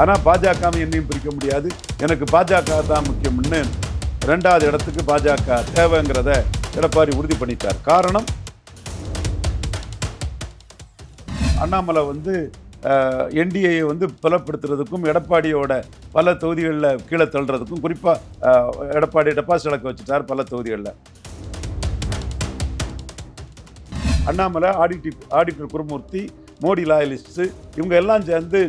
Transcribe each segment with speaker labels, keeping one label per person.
Speaker 1: ஆனால் பாஜகவும் என்னையும் பிரிக்க முடியாது, எனக்கு பாஜக தான் முக்கியம்னு 2வது இடத்துக்கு பாஜக தேவைங்கிறத எடப்பாடி உறுதி பண்ணிட்டார். காரணம், அண்ணாமலை என்டிஏயை பலப்படுத்துறதுக்கும் எடப்பாடியோட பல தொகுதிகளில் கீழே தள்ளுறதுக்கும், குறிப்பாக எடப்பாடி டெபாசிட் இழக்க வச்சுட்டார் பல தொகுதிகளில். அண்ணாமலை, ஆடிட்டர் குருமூர்த்தி, மோடி லாயலிஸ்ட், இவங்க எல்லாம் சேர்ந்து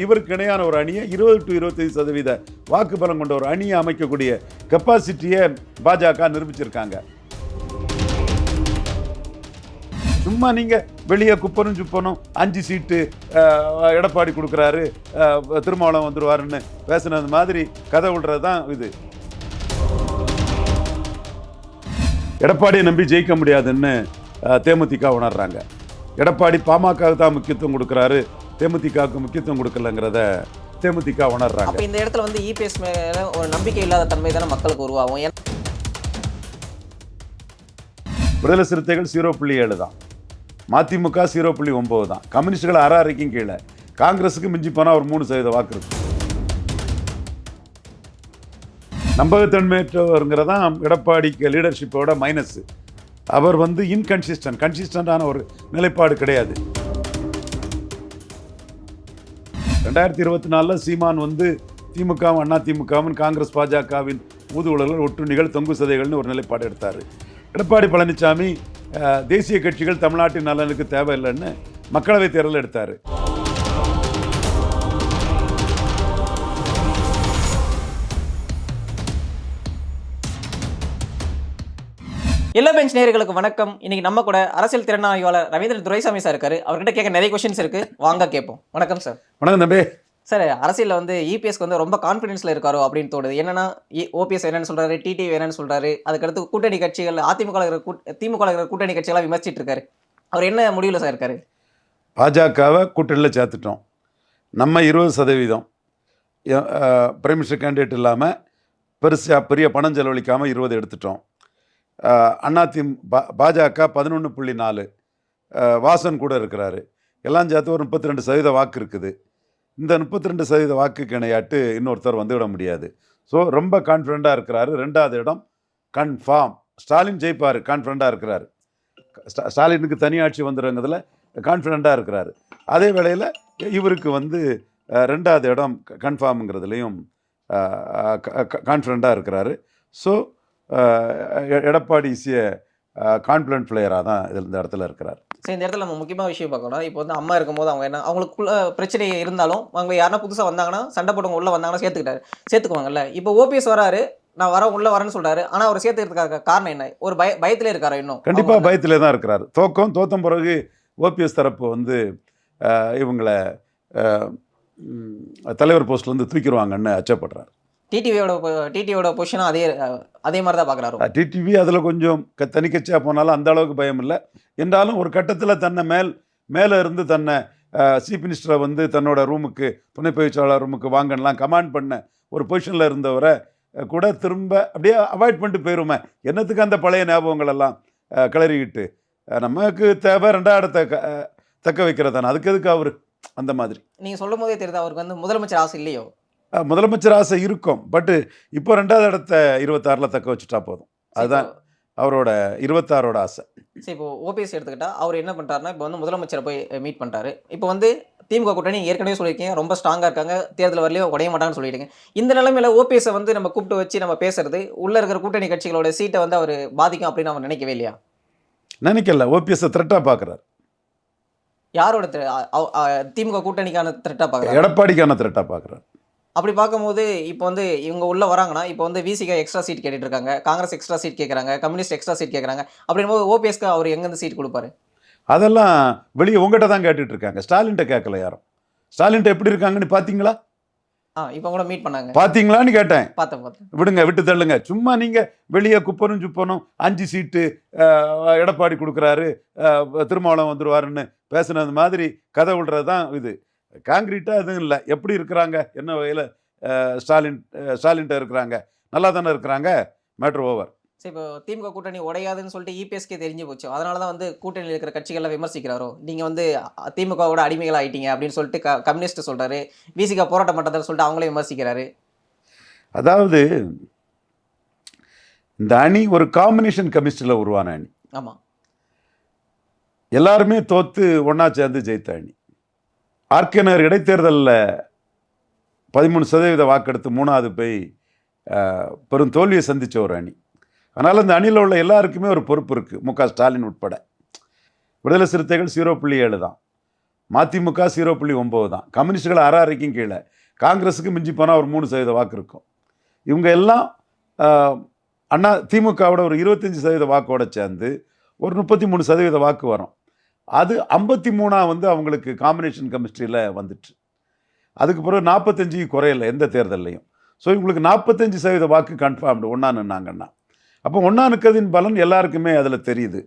Speaker 1: இவருக்கு இணையான ஒரு அணியை 20 to 25% வாக்கு பலம் கொண்ட ஒரு அணியை அமைக்கக்கூடிய கெப்பாசிட்டியை பாஜக நிரூபிச்சிருக்காங்க. சும்மா நீங்க வெளியே குப்பனும் சுப்பனும் 5 சீட்டு எடப்பாடி கொடுக்குறாரு, திருமாவளவன் வந்துருவாருன்னு பேசுனது மாதிரி கதை விடுறது தான் இது. எடப்பாடியை நம்பி ஜெயிக்க முடியாதுன்னு தேமுதிக உணர்றாங்க. எடப்பாடி பாமகவுக்கு தான் முக்கியத்துவம் கொடுக்குறாரு, தேமுதிகவுக்கு முக்கியத்துவம் கொடுக்கலங்கிறத தேமுதிக உணர்றாங்க.
Speaker 2: அப்ப இந்த இடத்துல இபிஎஸ் மேல ஒரு நம்பிக்கை இல்லாத தன்மை தானே மக்களுக்கு உருவாகும்.
Speaker 1: விடுதலை சிறுத்தைகள் 0.7 தான், மதிமுக 0.9 தான், கம்யூனிஸ்டுகள் அரைக்கும் கீழே, காங்கிரஸுக்கு மிஞ்சி போனால் ஒரு 3% வாக்கு இருக்கு. நம்பகத்தன்மையற்றவருங்கிறதான் எடப்பாடிக்கு லீடர்ஷிப்போட மைனஸ். அவர் கன்சிஸ்டன்டான ஒரு நிலைப்பாடு கிடையாது. 2024 சீமான் திமுகவும் அண்ணா திமுகவும் காங்கிரஸ் பாஜகவின் ஊதுகுழல்கள், ஒட்டுண்ணிகள், தொங்கு சதைகள்னு ஒரு நிலைப்பாடு எடுத்தார். எடப்பாடி பழனிசாமி தேசிய கட்சிகள் தமிழ்நாட்டின் நலனுக்கு தேவையில்லைன்னு மக்களவை தேர்தல் எடுத்தார்.
Speaker 2: எல்லா பெஞ்ச் நேயர்களுக்கு வணக்கம். இன்னைக்கு நம்ம கூட அரசியல் திறனாய்வாளர் ரவீந்திரன் துரைசாமி சார் இருக்காரு. அவர்கிட்ட கேட்க நிறைய கொஸ்டின்ஸ் இருக்கு, வாங்க கேட்போம். வணக்கம் சார்.
Speaker 1: வணக்கம் தம்பி.
Speaker 2: சார், அரசியல் இபிஎஸ்க்கு ரொம்ப கான்ஃபிடன்ஸ்ல இருக்காரோ அப்படின்னு தோணுது. என்னன்னா, ஓபிஎஸ் என்னன்னு சொல்றாரு, டிடிவி என்னன்னு சொல்றாரு, அதுக்கடுத்து கூட்டணி கட்சிகள் திமுக கூட்டணி கட்சிகளாக விமர்சிட்டு இருக்காரு. அவர் என்ன முடிவில் சார் இருக்காரு?
Speaker 1: பாஜகவை கூட்டணியில் சேர்த்துட்டோம், நம்ம 20% பிரைம் மினிஸ்டர் கேண்டிடேட் இல்லாமல் பெரிய பணம் செலவழிக்காமல் 20 எடுத்துட்டோம். பாஜக 11.4, வாசன் கூட இருக்கிறாரு, எல்லாம் சேர்த்து ஒரு 32% வாக்கு இருக்குது. இந்த 32% வாக்குக்கு இணையாட்டு இன்னொருத்தர் வந்துவிட முடியாது. ஸோ ரொம்ப கான்ஃபிடண்ட்டாக இருக்கிறாரு. 2வது இடம் கன்ஃபார்ம். ஸ்டாலின் ஜெயிப்பார், கான்ஃபிடண்ட்டாக இருக்கிறாரு. ஸ்டாலினுக்கு தனியாட்சி வந்துடுங்கிறதுல கான்ஃபிடண்ட்டாக இருக்கிறாரு. அதே வேளையில் இவருக்கு 2வது இடம் கன்ஃபார்முங்கிறதுலையும் கான்ஃபிடண்ட்டாக இருக்கிறாரு. ஸோ எடப்பாடி இசிய கான்ஃபிடன்ட் பிளேயராக தான் இந்த இடத்துல இருக்கிறார்.
Speaker 2: சரி, இந்த இடத்துல நம்ம முக்கியமான விஷயம் பார்க்கணும். இப்போ அம்மா இருக்கும்போது அவங்க அவங்களுக்குள்ள பிரச்சனை இருந்தாலும் அவங்க யாருன்னா புதுசாக வந்தாங்கன்னா, சண்டை போட்டவங்க உள்ளே வந்தாங்கன்னா சேர்த்துக்குவாங்கல்ல. இப்போ ஓபிஎஸ் வராரு, நான் உள்ள வரேன்னு சொல்றாரு, ஆனால் அவர் சேர்த்துக்கிறதுக்காக காரணம் என்ன? ஒரு பயத்திலே இருக்காரா? இன்னும்
Speaker 1: கண்டிப்பாக பயத்திலே தான் இருக்கிறாரு. தோத்த பிறகு ஓபிஎஸ் தரப்பு இவங்களை தலைவர் போஸ்ட்லேருந்து தூக்கிடுவாங்கன்னு அச்சப்படுறாரு.
Speaker 2: டிடிவியோட பொசிஷனும் அதே மாதிரி தான் பார்க்குறாரு.
Speaker 1: டிடிவி அதில் கொஞ்சம் தனிக்கட்சியாக போனாலும் அந்த அளவுக்கு பயம் இல்லை. என்றாலும் ஒரு கட்டத்தில் தன்னை மேலே இருந்து தன்னை சீஃப் மினிஸ்டரை தன்னோட ரூமுக்கு, துணை பேச்சாளர் ரூமுக்கு வாங்கலாம் கமாண்ட் பண்ண ஒரு பொசிஷனில் இருந்தவரை கூட திரும்ப அப்படியே அவாய்ட் பண்ணிட்டு போயிருமே. என்னத்துக்கு அந்த பழைய ஞாபகங்கள் எல்லாம் கிளறிக்கிட்டு, நமக்கு தேவை 2வது இடத்தை தக்க வைக்கிறதானே, அதுக்கு எதுக்கு அவர் அந்த மாதிரி?
Speaker 2: நீங்கள் சொல்லும் போதே தெரியுது அவருக்கு முதலமைச்சர் ஆசை இல்லையோ?
Speaker 1: முதலமைச்சர் ஆசை இருக்கும், பட்டு இப்போ 2வது இடத்தை 26 தக்க வச்சுட்டா போதும். அதுதான் அவரோட 26 ஆசை.
Speaker 2: சரி, இப்போ ஓபிஎஸ் எடுத்துக்கிட்டா அவர் என்ன பண்ணுறாருன்னா, இப்போ முதலமைச்சரை போய் மீட் பண்ணுறாரு. இப்போ திமுக கூட்டணி ஏற்கனவே சொல்லியிருக்கீங்க, ரொம்ப ஸ்ட்ராங்காக இருக்காங்க, தேர்தல் வரலையும் உடைய மாட்டாங்கன்னு சொல்லியிருக்கீங்க. இந்த நிலைமையில ஓபிஎஸ்ஸை நம்ம கூப்பிட்டு வச்சு நம்ம பேசுறது உள்ளே இருக்கிற கூட்டணி கட்சிகளோட சீட்டை அவர் பாதிக்கும் அப்படின்னு அவர் நினைக்கவே இல்லையா?
Speaker 1: நினைக்கல. ஓபிஎஸ்ஸை த்ரெட்டாக பார்க்குறாரு.
Speaker 2: யாரோட திமுக கூட்டணிக்கான த்ரெட்டாக பார்க்குறாரு?
Speaker 1: எடப்பாடிக்கான த்ரெட்டாக பார்க்குறாரு.
Speaker 2: அப்படி பார்க்கும்போது இப்போ இவங்க உள்ளே வராங்கன்னா, இப்போ விசிகா எக்ஸ்ட்ரா சீட் கேட்டுட்டு இருக்காங்க, காங்கிரஸ் எக்ஸ்ட்ரா சீட் கேட்குறாங்க, கம்யூனிஸ்ட் எக்ஸ்ட்ரா சீட் கேட்குறாங்க. அப்படிங்கும்போது ஓபிஎஸ்க்கு அவர் எங்கேருந்து சீட் கொடுப்பாரு?
Speaker 1: அதெல்லாம் வெளியே உங்கள்கிட்ட தான் கேட்டுட்டு இருக்காங்க, ஸ்டாலின்கிட்ட கேட்கல யாரும். ஸ்டாலின்கிட்ட எப்படி இருக்காங்கன்னு பார்த்தீங்களா?
Speaker 2: இப்போ கூட மீட் பண்ணாங்க,
Speaker 1: பார்த்தீங்களான்னு கேட்டேன்.
Speaker 2: பார்த்தேன்.
Speaker 1: விட்டு தள்ளுங்க. சும்மா நீங்கள் வெளியே குப்பனும் சுப்பனும் 5 சீட்டு எடப்பாடி கொடுக்குறாரு, திருமாவளவன் வந்துருவாருன்னு பேசுனது மாதிரி கதை விடுறது தான் இது. காங்கிரீட்டாக எதுவும் இல்லை. எப்படி இருக்கிறாங்க, என்ன வகையில் ஸ்டாலின்கிட்ட இருக்கிறாங்க, நல்லா தானே இருக்கிறாங்க, மேட்ரு ஓவர்.
Speaker 2: சரி, இப்போ திமுக கூட்டணி உடையாதுன்னு சொல்லிட்டு இபிஎஸ்கே தெரிஞ்சு போச்சு. அதனால தான் வந்து கூட்டணியில இருக்கிற கட்சிகள்லாம் விமர்சிக்கிறாரோ? நீங்க வந்து திமுகவோட அடிமைகள் ஆயிட்டீங்க அப்படின்னு சொல்லிட்டு கம்யூனிஸ்ட் சொல்றாரு. விசிக போராட்டம் பண்றதுன்னு சொல்லிட்டு அவங்களே விமர்சிக்கிறாரு.
Speaker 1: அதாவது இந்த அணி ஒரு காம்பினேஷன் கெமிஸ்ட்ரியில் உருவான அணி.
Speaker 2: ஆமா.
Speaker 1: எல்லாருமே தோத்து ஒன்றா சேர்ந்து ஜெயித்த அணி. ஆர்கேனர் இடைத்தேர்தலில் 13% வாக்கெடுத்து 3வது போய் பெரும் தோல்வியை சந்தித்த ஒரு அணி. அதனால் இந்த அணியில் உள்ள எல்லாருக்குமே ஒரு பொறுப்பு இருக்குது, மு.க. ஸ்டாலின் உட்பட. விடுதலை சிறுத்தைகள் 0.7 தான், மதிமுக 0.9 தான், கம்யூனிஸ்டுகள் அரைக்கும் கீழே, காங்கிரஸுக்கு மிஞ்சி போனால் ஒரு 3% வாக்கு இருக்கும். இவங்க எல்லாம் அண்ணா திமுகவோட ஒரு 25% வாக்கோட சேர்ந்து ஒரு 33% வாக்கு வரும். அது 53 வந்து அவங்களுக்கு காம்பினேஷன் கெமிஸ்ட்ரியில் வந்துட்டு, அதுக்கு பிறகு 45 குறையலை எந்த தேர்தல்லையும். ஸோ இவங்களுக்கு 45% வாக்கு கன்ஃபார்ம்டு ஒன்றா நின்னாங்கன்னா. அப்போ ஒன்றா நிற்கிறதின் பலன் எல்லாருக்குமே அதில் தெரியுது.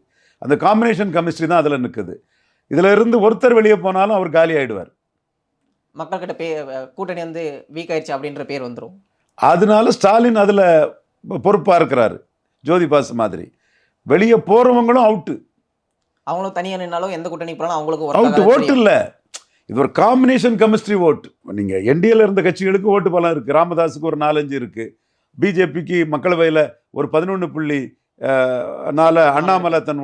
Speaker 1: அந்த காம்பினேஷன் கெமிஸ்ட்ரி தான் அதில் நிற்குது. இதில் இருந்து ஒருத்தர் வெளியே போனாலும் அவர் காலி ஆகிடுவார்.
Speaker 2: மக்கள்கிட்ட கூட்டணி வந்து வீக் ஆயிடுச்சு அப்படின்ற பேர் வந்துடும்.
Speaker 1: அதனால ஸ்டாலின் அதில் பொறுப்பாக இருக்கிறாரு, ஜோதி பாசு மாதிரி. வெளியே போகிறவங்களும் அவுட்டு.
Speaker 2: அவங்களும் தனியாக நின்னாலும் எந்த கூட்டணி போனாலும் அவங்களுக்கு
Speaker 1: அவுட்டு. ஓட்டு இல்லை, இது ஒரு காம்பினேஷன் கெமிஸ்ட்ரி ஓட்டு. நீங்கள் என்டிஏல இருந்த கட்சிகளுக்கு ஓட்டு பலம் இருக்குது. ராமதாஸுக்கு ஒரு 4-5 இருக்குது. பிஜேபிக்கு மக்களவையில் ஒரு 11.4 அண்ணாமலை தன்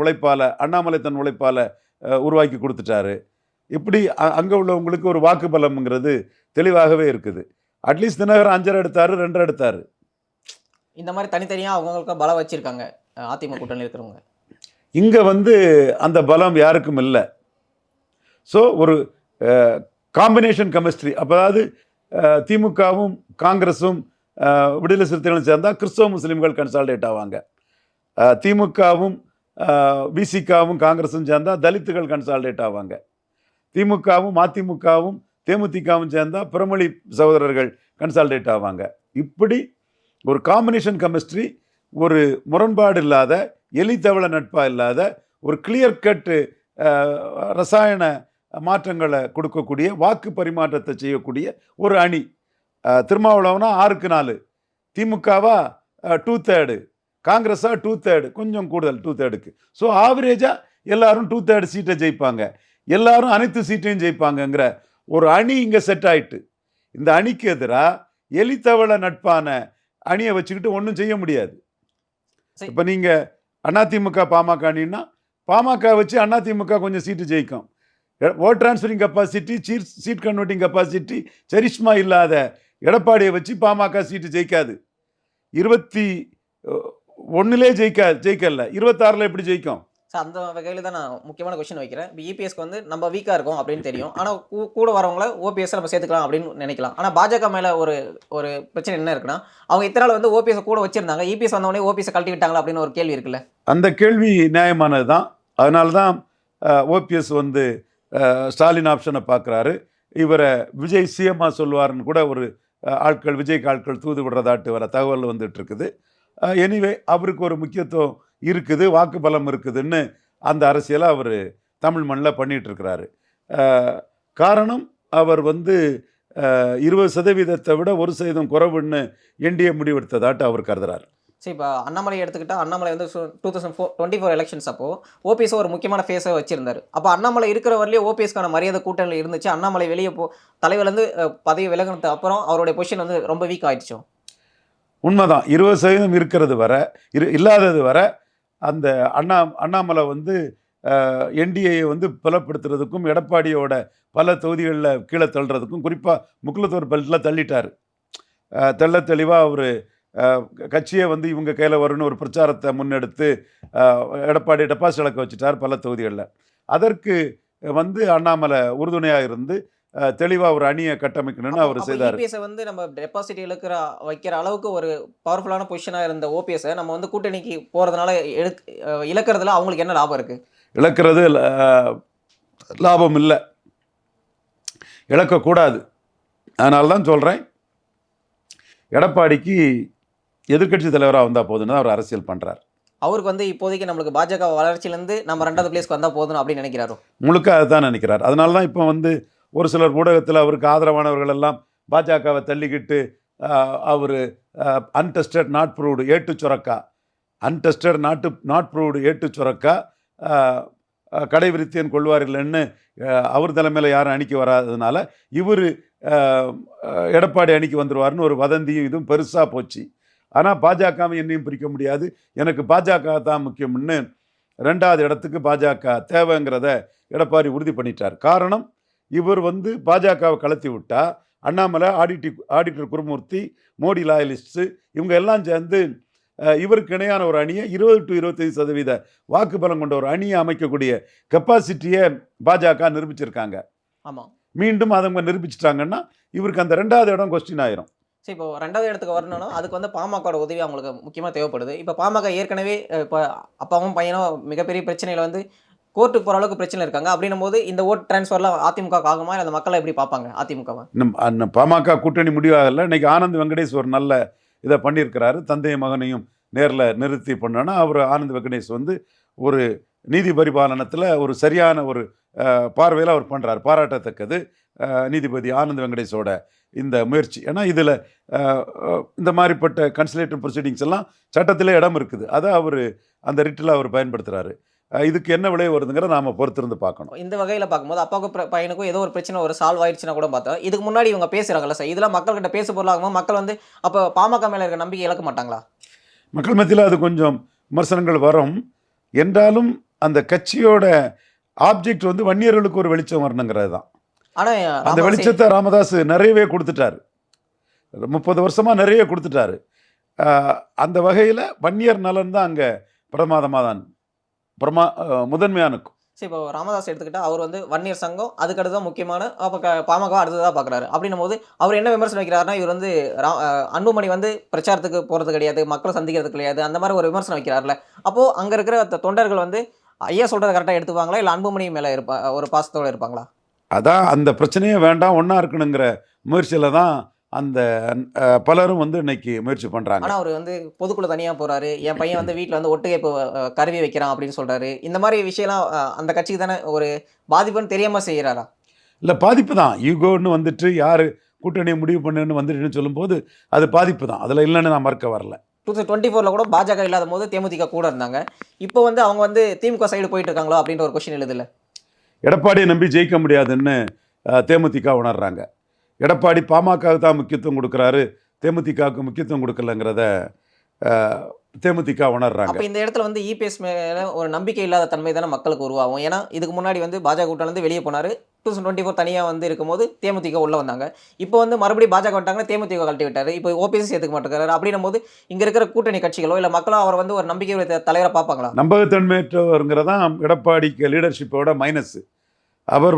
Speaker 1: உழைப்பால் உருவாக்கி கொடுத்துட்டாரு. இப்படி அங்கே உள்ளவங்களுக்கு ஒரு வாக்கு பலம்ங்கிறது தெளிவாகவே இருக்குது. அட்லீஸ்ட் தினகரன் 5 எடுத்தார், 2 எடுத்தார்.
Speaker 2: இந்த மாதிரி தனித்தனியாக அவங்களுக்கு பலம் வச்சிருக்காங்க அதிமுக கூட்டணி இருக்கிறவங்க.
Speaker 1: இங்கே வந்து அந்த பலம் யாருக்கும் இல்லை. ஸோ ஒரு காம்பினேஷன் கெமிஸ்ட்ரி. அதாவது திமுகவும் காங்கிரஸும் விடுதலை சிறுத்தைகளும் சேர்ந்தால் கிறிஸ்தவ முஸ்லீம்கள் கன்சால்டேட் ஆவாங்க. திமுகவும் விசிகாவும் காங்கிரஸும் சேர்ந்தால் தலித்துகள் கன்சால்டேட் ஆவாங்க. திமுகவும் மதிமுகவும் தேமுதிகவும் சேர்ந்தால் பிரமொழி சகோதரர்கள் கன்சால்டேட் ஆவாங்க. இப்படி ஒரு காம்பினேஷன் கெமிஸ்ட்ரி, ஒரு முரண்பாடு இல்லாத, எலித்தவள நட்பா இல்லாத, ஒரு கிளியர் கட்டு ரசாயன மாற்றங்களை கொடுக்கக்கூடிய, வாக்கு பரிமாற்றத்தை செய்யக்கூடிய ஒரு அணி. திருமாவளவனா 6-4, திமுகவா 2/3, காங்கிரஸா 2/3, கொஞ்சம் கூடுதல் 2/3க்கு. ஸோ ஆவரேஜாக எல்லாரும் 2/3 சீட்டை ஜெயிப்பாங்க, எல்லாரும் அனைத்து சீட்டையும் ஜெயிப்பாங்கங்கிற ஒரு அணி இங்கே செட் ஆயிட்டு. இந்த அணிக்கு எதிராக எலித்தவள நட்பான அணியை வச்சுக்கிட்டு ஒன்றும் செய்ய முடியாது. இப்போ நீங்கள் அதிமுக பாமக அணின்னா, பாமக வச்சு அதிமுக கொஞ்சம் சீட்டு ஜெயிக்கும். Vote transferring capacity, seat converting capacity, charisma இல்லாத எடப்பாடியை வச்சு பாமக சீட்டு ஜெயிக்காது. 21 ஜெயிக்கல, 26 எப்படி ஜெயிக்கும்?
Speaker 2: சார், அந்த வகையில் தான் நான் முக்கியமான கொஸ்டின் வைக்கிறேன். இப்போ இபிஎஸ்க்கு வந்து நம்ம வீக்காக இருக்கோம் அப்படின்னு தெரியும். ஆனால் கூட வரவங்கள ஓபிஎஸ் நம்ம சேர்த்துக்கலாம் அப்படின்னு நினைக்கலாம். ஆனால் பாஜக மேலே ஒரு பிரச்சனை என்ன இருக்குன்னா, அவங்க இத்தனை நாள் வந்து ஓபிஎஸ் கூட வச்சிருந்தாங்க, இபிஎஸ் வந்தவொடனே ஓபிஎஸ் கழட்டி விட்டாங்களா அப்படின்னு ஒரு கேள்வி இருக்குல்ல.
Speaker 1: அந்த கேள்வி நியாயமானது தான். அதனால தான் ஓபிஎஸ் வந்து ஸ்டாலின் ஆப்ஷனை பார்க்குறாரு. இவரை விஜய் சிஎம்மா சொல்லுவார்னு கூட ஒரு ஆட்கள், விஜய்க்கு ஆட்கள் தூது விடுறதாட்டு வர தகவல் வந்துட்டு இருக்குது. எனிவே அவருக்கு ஒரு முக்கியத்துவம் இருக்குது, வாக்கு பலம் இருக்குதுன்னு அந்த அரசியலை அவர் தமிழ் மண்ணில் பண்ணிகிட்ருக்கிறாரு. காரணம், அவர் வந்து 20% விட 1% குறைவுன்னு என்டிஏ முடிவெடுத்ததாட்டு அவர் கருதுறாரு.
Speaker 2: சரி, இப்போ அண்ணாமலை எடுத்துக்கிட்டால், அண்ணாமலை வந்து 2024 எலெக்ஷன்ஸ் அப்போது ஓபிஎஸ் ஒரு முக்கியமான ஃபேஸை வச்சிருந்தார். அப்போ அண்ணாமலை இருக்கிற வரலையே ஓபிஎஸ்க்கான மரியாதை கூட்டணியில் இருந்துச்சு. அண்ணாமலை வெளியே தலைவர்லேருந்து பதவி விலகினது அப்புறம் அவருடைய பொசிஷன் வந்து ரொம்ப வீக் ஆகிடுச்சோ?
Speaker 1: உண்மைதான். 20% இருக்கிறது வர இல்லாதது வர அந்த அண்ணாமலை வந்து என்டிஏயை வந்து பலப்படுத்துறதுக்கும், எடப்பாடியோட பல தொகுதிகளில் கீழே தள்ளுறதுக்கும், குறிப்பாக முக்குலத்தோர் பெல்ட்டில் தள்ளிட்டார். தெளிவாக அவர் கட்சியை வந்து இவங்க கையில் வரும்னு ஒரு பிரச்சாரத்தை முன்னெடுத்து எடப்பாடி டெபாசிட் இழக்க வச்சுட்டார் பல தொகுதிகளில். அதற்கு வந்து அண்ணாமலை உறுதுணையாக இருந்து தெளிவாக ஒரு அணியை கட்டமைக்கணும்னு அவர் செய்தார்.
Speaker 2: ஓபிஎஸ் வந்து நம்ம டெபாசிட் வைக்கிற அளவுக்கு ஒரு பவர்ஃபுல்லான பொசிஷனாக இருந்த ஓபிஎஸ் நம்ம வந்து கூட்டணிக்கு போகிறதுனால இழக்கிறதுல அவங்களுக்கு என்ன லாபம் இருக்குது?
Speaker 1: இழக்கிறது லாபம் இல்லை, இழக்கக்கூடாது. அதனால தான் சொல்கிறேன், எடப்பாடிக்கு எதிர்க்கட்சி தலைவராக வந்தால் போதுன்னு அவர் அரசியல் பண்ணுறார்.
Speaker 2: அவருக்கு வந்து இப்போதைக்கு நம்மளுக்கு பாஜக வளர்ச்சியிலேருந்து நம்ம 2வது பிளேஸ்க்கு வந்தால் போதும் அப்படின்னு நினைக்கிறாரோ?
Speaker 1: முழுக்க அதுதான் நினைக்கிறார். அதனால தான் இப்போ வந்து ஒரு சிலர் ஊடகத்தில் அவருக்கு ஆதரவானவர்கள் எல்லாம் பாஜகவை தள்ளிக்கிட்டு அவர் அன்டெஸ்டட் நாட் ப்ரூவ்டு ஏட்டு சுரக்கா அன்டெஸ்டட் நாட் ப்ரூவ்டு ஏட்டு சுரக்கா கடைவிருத்தியன் கொள்வார் இல்லைன்னு அவர் தலைமையில் யாரும் அணிக்கு வராததுனால இவர் எடப்பாடி அணிக்கு வந்துடுவார்னு ஒரு வதந்தியும் இதுவும் பெருசாக போச்சு. ஆனால் பாஜகவும் என்னையும் பிரிக்க முடியாது, எனக்கு பாஜக தான் முக்கியம்னு 2வது இடத்துக்கு பாஜக தேவைங்கிறத எடப்பாடி உறுதி பண்ணிட்டார். காரணம், இவர் பாஜகவை கலத்தி விட்டா அண்ணாமலை, ஆடிட்டர் குருமூர்த்தி, மோடி லாயலிஸ்ட்ஸு இவங்க எல்லாம் சேர்ந்து இவருக்கு இணையான ஒரு அணியை 20 to 25% வாக்கு பலம் கொண்ட ஒரு அணியை அமைக்கக்கூடிய கெப்பாசிட்டியை பாஜக நிரூபிச்சிருக்காங்க.
Speaker 2: ஆமாம்.
Speaker 1: மீண்டும் அவங்க நிரூபிச்சிட்டாங்கன்னா இவருக்கு அந்த 2வது இடம் கொஸ்டின் ஆயிரும்.
Speaker 2: சரி, இப்போ 2வது இடத்துக்கு வரணும்னா அதுக்கு பாமகவோட உதவி அவங்களுக்கு முக்கியமாக தேவைப்படுது. இப்போ பாமக ஏற்கனவே இப்போ அப்பாவும் பையனும் மிகப்பெரிய பிரச்சனையில் கோர்ட்டுக்கு போகிற அளவுக்கு பிரச்சனை இருக்காங்க. அப்படின்னும் போது இந்த ஓட் டிரான்ஸ்ஃபர்லாம் அதிமுக ஆகுமா, இல்லை அந்த மக்களை எப்படி பார்ப்பாங்க அதிமுகவை?
Speaker 1: இன்னும் பாமக கூட்டணி முடிவாகல. இன்னைக்கு ஆனந்த் வெங்கடேஷ் ஒரு நல்ல இதை பண்ணியிருக்கிறாரு. தந்தையும் மகனையும் நேரில் நிறுத்தி பண்ணோன்னா அவர் ஆனந்த் வெங்கடேஷ் ஒரு நீதி பரிபாலனத்தில் ஒரு சரியான ஒரு பார்வையில் அவர் பண்ணுறார், பாராட்டத்தக்கது நீதிபதி ஆனந்த் வெங்கடேஷோட இந்த முயற்சி. ஏன்னா இதில் இந்த மாதிரிப்பட்ட கன்சலேட்டிவ் ப்ரொசீடிங்ஸ் எல்லாம் சட்டத்திலே இடம் இருக்குது, அதை அவர் அந்த ரிட்டில் அவர் பயன்படுத்துகிறாரு. இதுக்கு என்ன விளைவு வருதுங்கிறத நாம் பொறுத்திருந்து பார்க்கணும்.
Speaker 2: இந்த வகையில் பார்க்கும்போது அப்பாவுக்கும் பையனுக்கும் ஏதோ ஒரு பிரச்சனை சால்வ் ஆயிடுச்சுன்னா கூட பார்த்தா இதுக்கு முன்னாடி இவங்க பேசுகிறாங்கல்ல சார், இதெல்லாம் மக்கள்கிட்ட பேச பொருளாகும்போது மக்கள் அப்போ பாமக மேலே இருக்க நம்பிக்கை இழக்க மாட்டாங்களா? மக்கள்
Speaker 1: மத்தியில் அது கொஞ்சம் விமர்சனங்கள் வரும். என்றாலும் அந்த கட்சியோட ஆப்ஜெக்ட் வன்னியர்களுக்கு ஒரு வெளிச்சம் வரணுங்கிறது தான்.
Speaker 2: ஆனால்
Speaker 1: அந்த வெளிச்சத்தை ராமதாஸ் நிறையவே கொடுத்துட்டாரு, 30 வருஷமாக நிறைய கொடுத்துட்டாரு. அந்த வகையில் வன்னியர் நலன் தான் அங்கே பிரமாதமாக தான் முதன்மையாக இருக்கும்.
Speaker 2: சரி, இப்போ ராமதாஸ் எடுத்துக்கிட்டால் அவர் வன்னியர் சங்கம் அதுக்கடுத்து தான் முக்கியமான, அப்போ பாமக அடுத்ததாக பார்க்குறாரு. அப்படின்னும் போது அவர் என்ன விமர்சனம் வைக்கிறாருன்னா, இவர் அன்புமணி பிரச்சாரத்துக்கு போகிறது கிடையாது, மக்களை சந்திக்கிறது கிடையாது, அந்த மாதிரி ஒரு விமர்சனம் வைக்கிறாருல. அப்போது அங்கே இருக்கிற தொண்டர்கள் ஐயா சொல்கிறத கரெக்டாக எடுத்துப்பாங்களா, இல்லை அன்புமணி மேலே ஒரு பாசத்தோடு இருப்பாங்களா?
Speaker 1: அதான் அந்த பிரச்சனையே வேண்டாம், ஒன்றா இருக்கணுங்கிற முயற்சியில் தான் அந்த பலரும் இன்னைக்கு முயற்சி பண்ணுறாங்க.
Speaker 2: ஆனால் அவர் பொதுக்குழு தனியாக போகிறாரு, என் பையன் வீட்டில் ஒட்டுக்கைப்பு கருவி வைக்கிறான் அப்படின்னு சொல்கிறாரு. இந்த மாதிரி விஷயம்லாம் அந்த கட்சிக்கு தானே ஒரு பாதிப்புன்னு தெரியாமல் செய்கிறாரா?
Speaker 1: இல்லை, பாதிப்பு தான். ஈகோன்னு யார் கூட்டணியை முடிவு பண்ணுன்னு வந்துட்டுன்னு சொல்லும்போது அது பாதிப்பு தான், அதில் இல்லைன்னு நான் மறுக்க வரல.
Speaker 2: 2024 கூட பாஜக இல்லாத போது தேமுதிக கூட இருந்தாங்க. இப்போ அவங்க திமுக சைடு போயிட்டு இருக்காங்களோ அப்படின்ற ஒரு கொஸ்டின் எழுதுல.
Speaker 1: எடப்பாடியை நம்பி ஜெயிக்க முடியாதுன்னு தேமுதிக உணர்றாங்க. எடப்பாடி பாமகவுக்கு தான் முக்கியத்துவம் கொடுக்குறாரு, தேமுதிகவுக்கு முக்கியத்துவம் கொடுக்கலங்கிறத தேமுதிக உணர்றாங்க.
Speaker 2: அப்போ இந்த இடத்துல இபிஎஸ் மேலே ஒரு நம்பிக்கை இல்லாத தன்மை தானே மக்களுக்கு உருவாகும். ஏன்னா இதுக்கு முன்னாடி பாஜக கூட்டிலேருந்து வெளியே போனார், 2024 தனியாக இருக்கும்போது தேமுதிக உள்ளே வந்தாங்க. இப்போ மறுபடியும் பாஜக வந்துட்டாங்கன்னா தேமுதிக கழட்டி விட்டார், இப்போ ஓபிஎஸ் சேர்த்துக்க மாட்டேங்கிறாரு. அப்படின்னும் போது இங்கே இருக்கிற கூட்டணி கட்சிகளோ இல்லை மக்களோ அவர் ஒரு நம்பிக்கை தலைவரை பார்ப்பாங்களா?
Speaker 1: நம்பகத்தன்மையற்றவருங்கிறதான் எடப்பாடிக்கு லீடர்ஷிப்போட மைனஸ். அவர்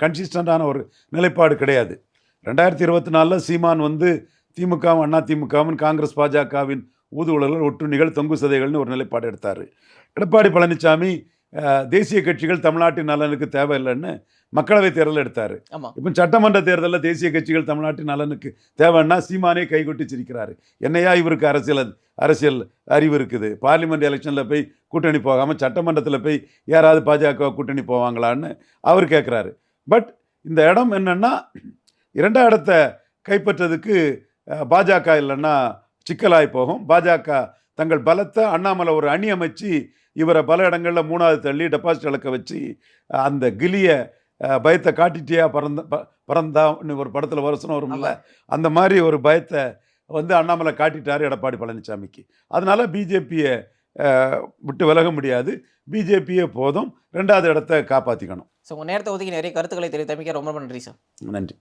Speaker 1: கன்சிஸ்டண்டான ஒரு நிலைப்பாடு கிடையாது. 2024 சீமான் திமுகவும் அண்ணா திமுகவும் காங்கிரஸ் பாஜகவின் ஊதுகுழல்கள் ஒட்டுண்ணிகள் தொங்கு சதைகள்னு ஒரு நிலைப்பாடு எடுத்தார். எடப்பாடி பழனிசாமி தேசிய கட்சிகள் தமிழ்நாட்டின் நலனுக்கு தேவையில்லைன்னு மக்களவை தேர்தல் எடுத்தார். இப்போ சட்டமன்ற தேர்தலில் தேசிய கட்சிகள் தமிழ்நாட்டின் நலனுக்கு தேவைன்னா சீமானே கைகொட்டி சிரிக்கிறாரு. என்னையா இவருக்கு அரசியல் அறிவு இருக்குது, பார்லிமெண்ட் எலெக்ஷனில் போய் கூட்டணி போகாமல் சட்டமன்றத்தில் போய் யாராவது பாஜக கூட்டணி போவாங்களான்னு அவர் கேட்குறாரு. பட் இந்த இடம் என்னென்னா, 2ஆம் இடத்தை கைப்பற்றதுக்கு பாஜக இல்லைன்னா சிக்கலாய் போகும். பாஜக தங்கள் பலத்தை அண்ணாமலை ஒரு அணி அமைச்சு இவரை பல இடங்களில் 3வது தள்ளி டெபாசிட் இழக்க வச்சு அந்த கிளியை பயத்தை காட்டிட்டியா பறந்தான்னு ஒரு படத்தில் வருஷம் வரும்ல, அந்த மாதிரி ஒரு பயத்தை அண்ணாமலை காட்டிட்டார் எடப்பாடி பழனிசாமிக்கு. அதனால் பிஜேபியை விட்டு விலக முடியாது, பிஜேபியே போதும், 2வது இடத்தை காப்பாற்றிக்கணும்.
Speaker 2: ஸோ உங்கள் நேரத்தை ஒதுக்கி நிறைய கருத்துக்களை தெரிவித்தமைக்க ரொம்ப நன்றி சார்.
Speaker 1: நன்றி.